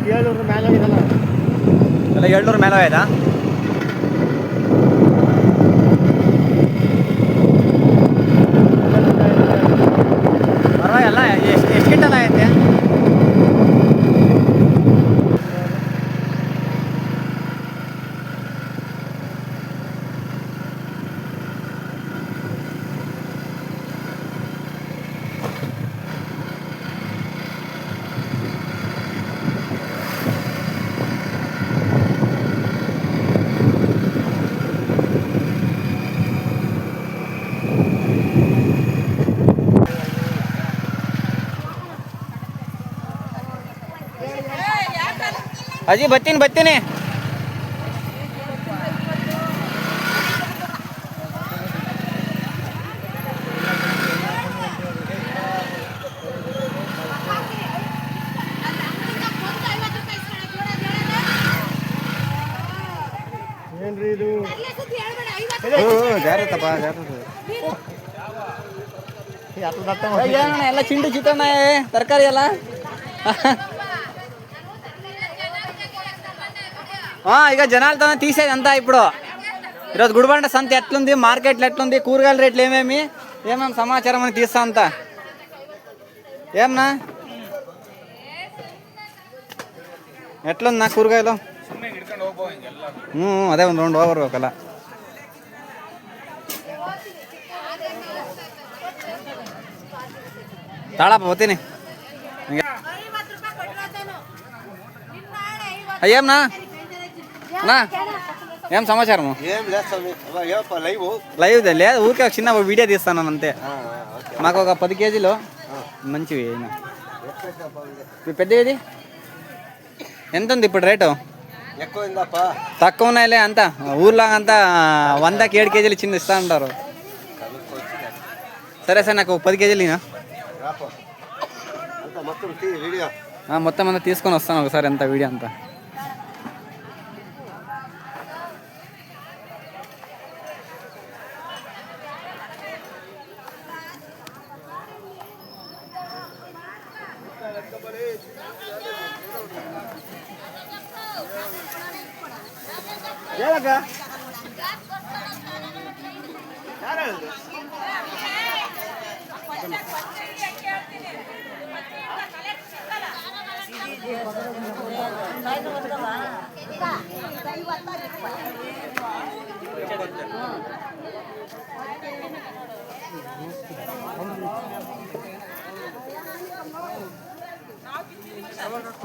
700 ಮೇಲೆ ಇದಲ್ಲ ಎಲ್ಲ 700 ಮೇಲೆ ಆಯ್ತಾ? ಪರವಾಗಿಲ್ಲ. ಎಷ್ಟು ಕ್ವಿಂಟಲ್ ಆಗುತ್ತೆ? ಅಜ್ಜಿ ಬರ್ತೀನಿ. ಏನ್ರಿ ಇದು? ಜಾಗ್ರತಪ್ಪ. ಎಲ್ಲ ಚಿಂಡು ಚಿತ್ರಣ ತರಕಾರಿ ಎಲ್ಲ. ఇక జనాలతో తీసేది అంతా ఇప్పుడు. ఈరోజు గుడిబండ సంత ఎట్లుంది, మార్కెట్లు ఎట్లుంది, కూరగాయల రేట్లు ఏమేమి సమాచారం అని తీస్తా అంతా. ఏమన్నా ఎట్లుందా కూరగాయలు? అదే ಒಂದು ರೌಂಡ್ ಹೋಗ್ಬರ್ಬೇಕಲ್ಲ. ತಾಳಪ್ಪ ಬರ್ತೀನಿ. అయ్యేమన్నా అన్నా ఏం సమాచారము? లైవ్ లేదు, ఊరికే చిన్న వీడియో తీస్తాను అంతే. మాకు ఒక 10 కేజీలు మంచివి. పెద్ద ఏది ఎంత ఉంది ఇప్పుడు రేటు? తక్కువ ఉన్నాయిలే. అంతా ఊర్లో అంతా 100కి 7 కేజీలు చిన్న ఇస్తా ఉంటారు. సరే సార్, నాకు 10 కేజీలు మొత్తం అంతా తీసుకొని వస్తాను ఒకసారి అంతా వీడియో అంతా.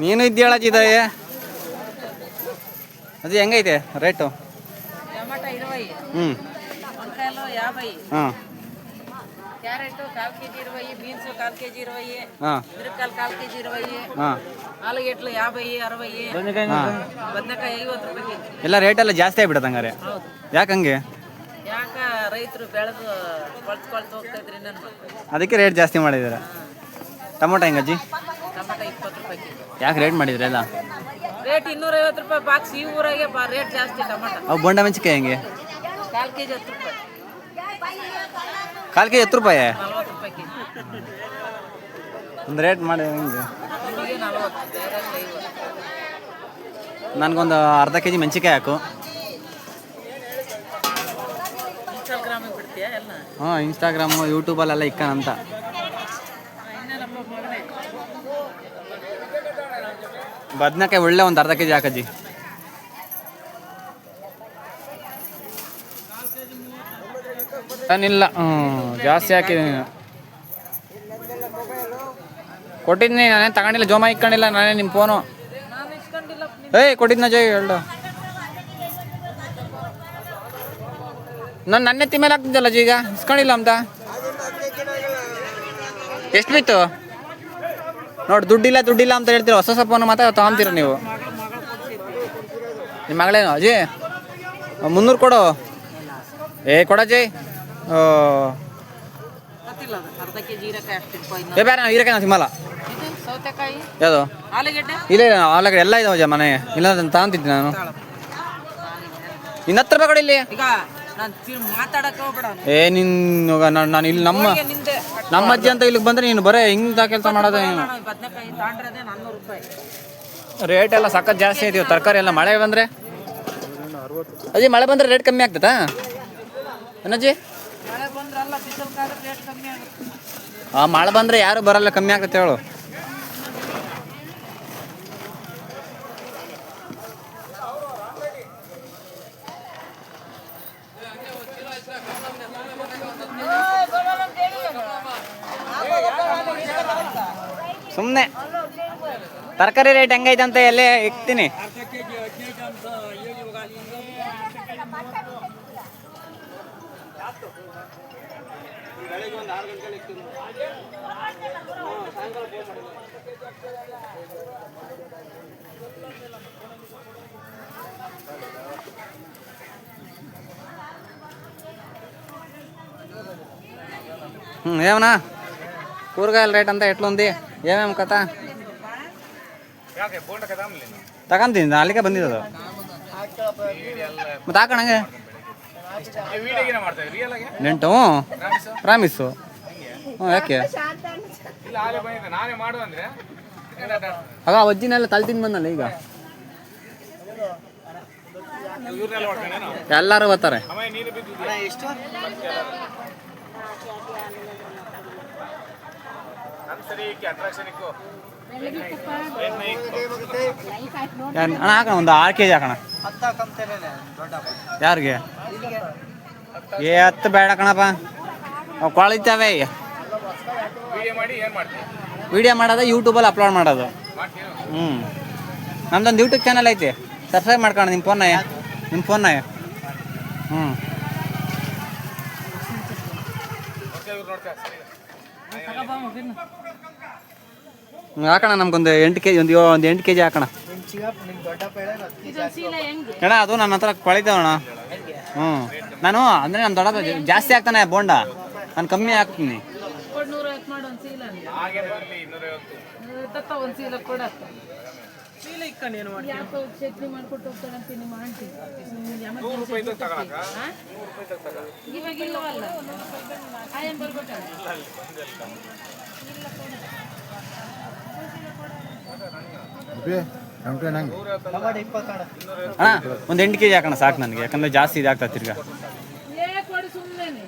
ನೀನು ಇದ್ದೇಳಜಿದಯ್ಯ. ಅದು ಹೆಂಗೈತೆ ರೇಟು? ಟೊಮೆಟೊ 20, వంకాయలు 50, క్యారెట్ 1/4 కేజీ 20, బీన్స్ 1/4 కేజీ 20, మిరపకాయలు 1/4 కేజీ 20, ఆలుగడ్డలు 50, 60, ಬದನೆಕಾಯಿ 50 ರೂಪಾಯಿ ಕೆಜಿ. ಎಲ್ಲ ರೇಟ್ ಎಲ್ಲ ಜಾಸ್ತಿ ಆಗ್ಬಿಡುತ್ತೆ ಹಂಗಾರೆ. ಯಾಕಂಗೆ? ಯಾಕ ರೈತರು ಬೆಳೆದು ಕೊಳ್ತು ಹೋಗ್ತಾ ಇದ್ರಿ, ಅದಕ್ಕೆ ರೇಟ್ ಜಾಸ್ತಿ ಮಾಡಿದ್ದೀರಾ. ಟೊಮೊಟೊ ಹೆಂಗಜ್ಜಿ? ಟೊಮೆಟೊ 20 ರೂಪಾಯಿ ಕೆಜಿ. ಯಾಕೆ ರೇಟ್ ಮಾಡಿದ್ರಿ ಎಲ್ಲ? ರೇಟ್ 250 ರೂಪಾಯಿ ಬಾಕ್ಸ್. ಈ ಊರಾಗೆ ರೇಟ್ ಜಾಸ್ತಿ ಟೊಮೆಟೊ. ಅವು ಬೋಂಡ ಮೆಣಸಿನ್ಕಾಯಿ ಹೆಂಗೆ? 1/4 ಕೆಜಿ 10 ರೂಪಾಯಿ. 1/4 ಕೆಜಿ 10 ರೂಪಾಯಿ? 40 ರೂಪಾಯಿ ಕೆಜಿ. ಒಂದು ರೇಟ್ ಮಾಡಿ ಹೆಂಗೆ? 40, ನನಗೊಂದು ಅರ್ಧ ಕೆಜಿ ಮೆಣಸಿನ್ಕಾಯಿ ಹಾಕು. ಇನ್ಸ್ಟಾಗ್ರಾಮಿಗೆ ಬಿಡ್ತೀಯಾ ಎಲ್ಲ? ಇನ್ಸ್ಟಾಗ್ರಾಮು ಯೂಟ್ಯೂಬಲ್ಲೆಲ್ಲ ಇಕ್ಕನಂತ. ಬದನೆಕಾಯಿ ಒಳ್ಳೆ ಒಂದು ಅರ್ಧ ಕೆಜಿ ಹಾಕಜ್ಜಿ. ನಾನಿಲ್ಲ, ಜಾಸ್ತಿ ಹಾಕಿದ್ದೀನಿ. ಕೊಟ್ಟಿದ್ದೀನಿ, ನಾನೇನು ತಗೊಂಡಿಲ್ಲ, ಜೋಮ ಇಕ್ಕೊಂಡಿಲ್ಲ ನಾನೇ. ನಿಮ್ಮ ಫೋನು ಕೊಟ್ಟಿದ್ನ ಜೈ ಹೇಳು. ನಾನು ನನ್ನೆತ್ತಿ ಮೇಲೆ ಹಾಕ್ತಿದ್ದಲ್ಲ ಜಿ, ಈಗ ಇಸ್ಕೊಂಡಿಲ್ಲ ಅಂತ. ಎಷ್ಟು ಬಿತ್ತು ನೋಡಿ? ದುಡ್ಡಿಲ್ಲ ಅಂತ ಹೇಳ್ತೀರ. ಹೊಸ ಫೋನ್ ಮಾತ್ರ ತಗೊಂತೀರ ನೀವು. ನಿಮ್ಮ ಮಗಳೇನು ಅಜಿ 300 ಕೊಡು. ಕೊಡಜ್ಜಿ. ಬೇರೆ ಹೀರೆಕಾಯಿ ಸಿಮ್ಮಲ್ಲ. ಯಾವುದು? ಇಲ್ಲ ಆಲೂಗಡ್ಡೆ ಎಲ್ಲ ಇದಾವೆ ಮನೆಗೆ. ಇಲ್ಲ ತಗೊಂತಿದ್ದೆ ನಾನು. ಇನ್ನು 10 ರೂಪಾಯಿ ಕೊಡಿ ಇಲ್ಲಿ. ನಾನು ಇಲ್ಲಿ ನಮ್ಮ ಅಜ್ಜಿ ಅಂತ ಇಲ್ಲಿಗೆ ಬಂದ್ರೆ ನೀನು ಬರೇ ಹಿಂಗ ಕೆಲಸ ಮಾಡೋದು. ರೇಟ್ ಎಲ್ಲ ಸಖತ್ ಜಾಸ್ತಿ ಐತಿ ತರಕಾರಿ ಎಲ್ಲ. ಮಳೆ ಬಂದರೆ ಅಜ್ಜಿ, ಮಳೆ ಬಂದರೆ ರೇಟ್ ಕಮ್ಮಿ ಆಗ್ತದಾ ಏನಜ್ಜಿ? ಮಳೆ ಬಂದ್ರಲ್ಲ ಬಿಸಿಲು ಕಾದ್ರೆ ರೇಟ್ ಕಮ್ಮಿ ಆಗುತ್ತೆ. ಮಳೆ ಬಂದರೆ ಯಾರು ಬರಲ್ಲ, ಕಮ್ಮಿ ಆಗ್ತದೆ ಹೇಳು. ಸುಮ್ಮನೆ ತರಕಾರಿ ರೇಟ್ ಹೆಂಗೈತೆ ಅಂತ ಎಲ್ಲೇ ಇಕ್ತೀನಿ. ఏమన్నా కూరగాయల రేట్ అంతా ఎట్లుంది? ఏమేమి కథ? ತಗೊಂತೀನಿ, ಅಲ್ಲಿಗೆ ಬಂದಿರೋದು. ಮತ್ತೆ ಹಾಕೋಣಂಗೆ ನೆಂಟು ಪ್ರಾಮಿಸ್ಸು. ಹ್ಞೂ, ಯಾಕೆ ಆಗ ಅಜ್ಜಿನೆಲ್ಲ ತಲೆ ತಿಂದು ಬಂದಲ್ಲ ಈಗ. ಎಲ್ಲರೂ ಬರ್ತಾರೆ. ಅಣ್ಣ ಹಾಕೋಣ, ಒಂದು 6 kg ಹಾಕೋಣ. ಯಾರಿಗೆ? 10 ಬೇಡ ಕಣಪ್ಪ, ಅವು ಕೊಳಿತಾವೆ. ವಿಡಿಯೋ ಮಾಡೋದು, ಯೂಟ್ಯೂಬಲ್ಲಿ ಅಪ್ಲೋಡ್ ಮಾಡೋದು. ನಮ್ದೊಂದು ಯೂಟ್ಯೂಬ್ ಚಾನಲ್ ಐತಿ, ಸಬ್ಸ್ಕ್ರೈಬ್ ಮಾಡ್ಕೋಣ ನಿಮ್ಮ ಫೋನ್ನಾಗ. ಹಾಕೋಣ. ನಮ್ಗೊಂದು 8 kg, ಒಂದು 8 kg ಹಾಕೋಣ ಅಣ್ಣ. ಅದು ನನ್ನ ಹತ್ರ ಕೊಳಿತಾವಣ್ಣ. ನಾನು ಅಂದರೆ ನಮ್ಮ ದೊಡ್ಡ ಜಾಸ್ತಿ ಆಗ್ತಾನೆ ಬೋಂಡ, ನಾನು ಕಮ್ಮಿ ಹಾಕ್ತೀನಿ. ಚಟ್ನಿ ಮಾಡ್ಕೊಟ್ಟು ಹೋಗ್ತಾರಂತೆ ನಿಮ್ಮ ಆಂಟಿ. ಇವಾಗ ಇಲ್ಲವಲ್ಲ, ಆಯನ್ ಬರ್ಬೇಕಲ್ಲ. ಅಣ್ಣ ಒಂದು 8 kg ಹಾಕೋಣ ಸಾಕು ನನಗೆ, ಯಾಕಂದ್ರೆ ಜಾಸ್ತಿ ಇದಾಗ್ತದೆ ತಿರ್ಗಾ. ಕೊಡಿ ಸುಮ್ಮನೆ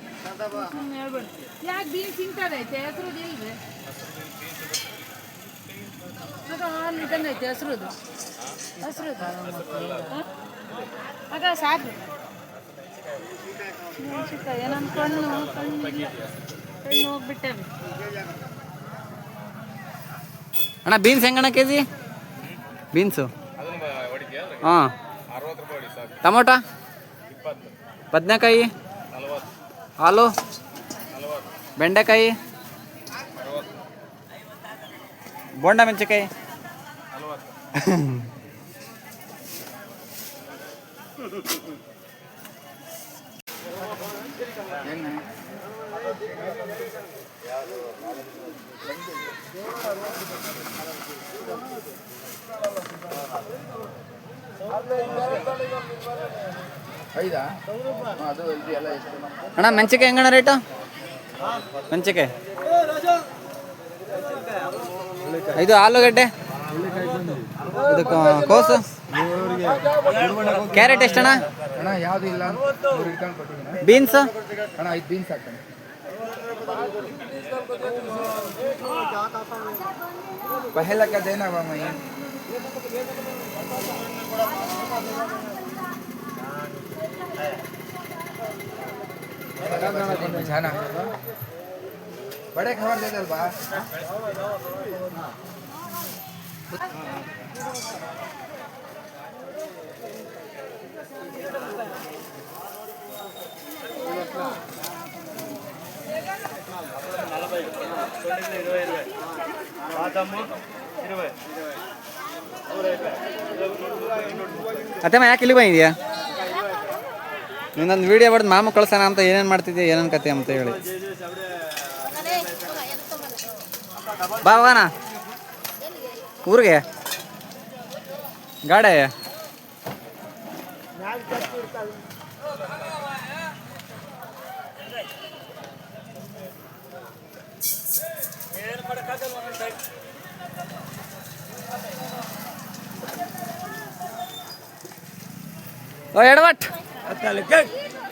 ಹೇಳ್ಬೇಡಿ. ಯಾಕೆ ಬೀನ್ ತಿಂತಾರೈತೆ ಹೆಸರುದು ಇಲ್ರಿ? ಹಾಲು ಇದಂಗೈತೆ ಹೆಸರುದು ಆಗ ಸಾಕು. ಏನನ್ನ ಕಣ್ಣು ಹೋಗ್ಬಿಟ್ಟೇವೆ. ಅಣ್ಣ ಬೀನ್ಸ್ ಹೆಂಗಣ್ಣ kg? ಬೀನ್ಸು ಹಾಂ, ಟೊಮೊಟೊ 20, ಬದನೆಕಾಯಿ 40, ಆಲೂ 40, ಬೆಂಡೆಕಾಯಿ 60, ಬೋಂಡ ಮೆಣಸಿನಕಾಯಿ 40. ಅಣ್ಣ ಮೆಣಸಿನಕಾಯಿ ಹೆಂಗಣ್ಣ ರೇಟು? ಮೆಣಸಿನಕಾಯಿ ಇದು ಆಲೂಗಡ್ಡೆ, ಇದು ಕೋಸು, ಕ್ಯಾರೆಟ್ ಎಷ್ಟಣ್ಣ? ಬೀನ್ಸ್ ಬೀನ್ಸ್ पहला क्या देना बा मैं जाना बड़े खबर दे दल बा ಅತ್ತಮ್ಮ ಯಾಕೆ ಇಲ್ಲಿ ಬಂದಿದ್ಯಾ? ಇನ್ನೊಂದು ವಿಡಿಯೋ ಬಡ್ದು ಮಾಮ ಕಳ್ಸೋಣ ಅಂತ ಏನೇನು ಮಾಡ್ತಿದ್ದೆ, ಏನೇನು ಕತೆ ಅಂತ ಹೇಳಿ. ಬಾ ಹೋಗೋಣ ಊರಿಗೆ, ಗಾಡಿ ಓ ಎಡವಟ್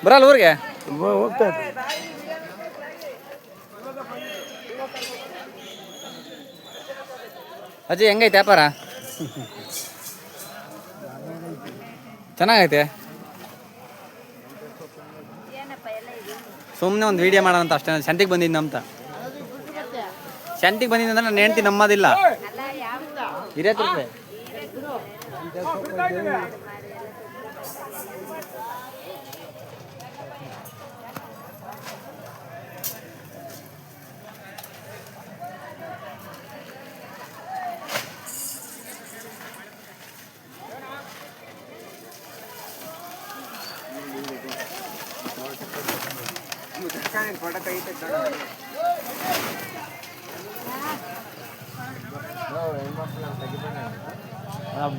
ಬರಲ್ಲ ಊರಿಗೆ ಹೋಗ್ತಾ ಅಜ್ಜಿ ಹೆಂಗೈತೆ ವ್ಯಾಪಾರ ಚೆನ್ನಾಗೈತೆ ಸುಮ್ಮನೆ ಒಂದು ವಿಡಿಯೋ ಮಾಡೋಣ ಅಂತ ಅಷ್ಟೇ ಸಂತಿಗೆ ಬಂದಿದ್ದ ಅಂತ ಸಂತಿಗೆ ಬಂದಿದ್ದ ನನ್ನ ಹೆಂಡ್ತಿ ನಮ್ಮದಿಲ್ಲ 20 ರೂಪಾಯಿ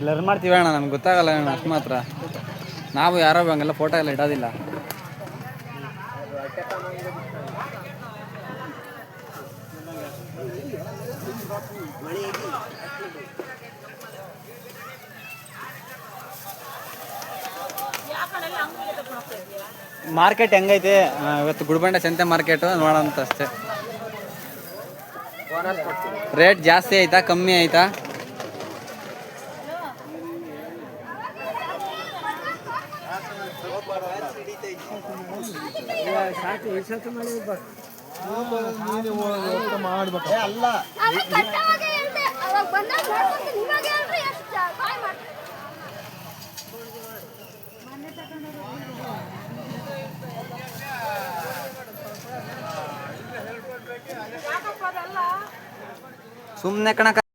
ಬ್ಲರ್ ಮಾಡ್ತೀವಿ ಅಣ್ಣ ನಮ್ಗೆ ಗೊತ್ತಾಗಲ್ಲ ಅಣ್ಣ ಅಷ್ಟು ಮಾತ್ರ ನಾವು ಯಾರೋ ಹಂಗೆಲ್ಲ ಫೋಟೋ ಎಲ್ಲ ಇಡೋದಿಲ್ಲ ಮಾರ್ಕೆಟ್ ಹೆಂಗೈತೆ ಇವತ್ತು ಗುಡಿಬಂಡೆ ಸಂತೆ ಮಾರ್ಕೆಟು ನೋಡೋಂತ ಅಷ್ಟೇ ರೇಟ್ ಜಾಸ್ತಿ ಆಯ್ತಾ ಕಮ್ಮಿ ಆಯ್ತಾ ಮಾಡ್ಬೇಕು ಅಲ್ಲ ಸುಮ್ಮನೆ ಕಣಕ